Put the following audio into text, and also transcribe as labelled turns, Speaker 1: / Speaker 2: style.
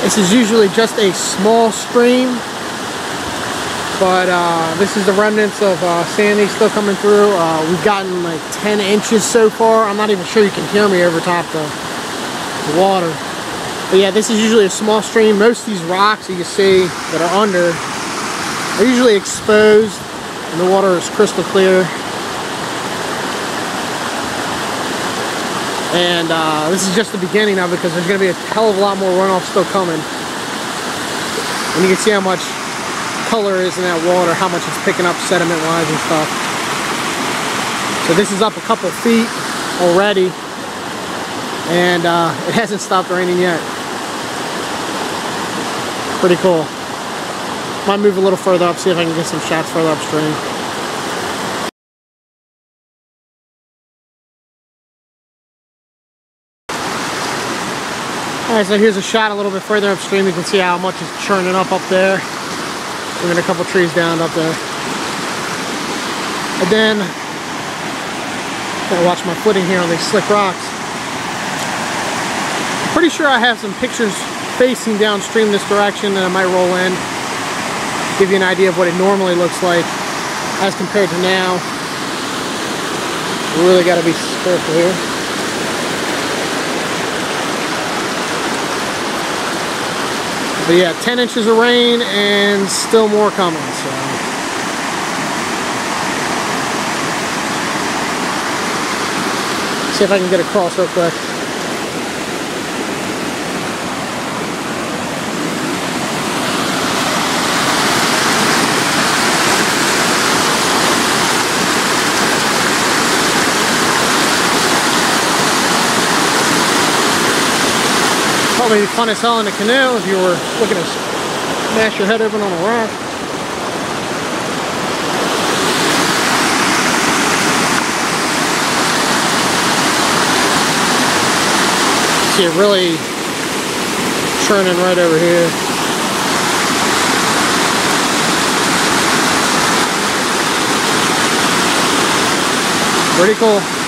Speaker 1: This is usually just a small stream, but this is the remnants of Sandy still coming through. We've gotten like 10 inches so far. I'm not even sure you can hear me over top the water. But yeah, this is usually a small stream. Most of these rocks that you see that are under are usually exposed, and the water is crystal clear. And this is just the beginning of it, because there's going to be a hell of a lot more runoff still coming. And you can see how much color is in that water, how much it's picking up sediment-wise and stuff. So this is up a couple feet already, and it hasn't stopped raining yet. Pretty cool. Might move a little further up, see if I can get some shots further upstream. Alright, so here's a shot a little bit further upstream. You can see how much is churning up there. And then a couple trees down up there. And then, gotta watch my footing here on these slick rocks. I'm pretty sure I have some pictures facing downstream this direction that I might roll in. Give you an idea of what it normally looks like as compared to now. We really gotta be careful here. But yeah, 10 inches of rain and still more coming, so. See if I can get across real quick. Probably fun as hell in a canoe if you were looking to smash your head open on a rock. See it really churning right over here. Pretty cool.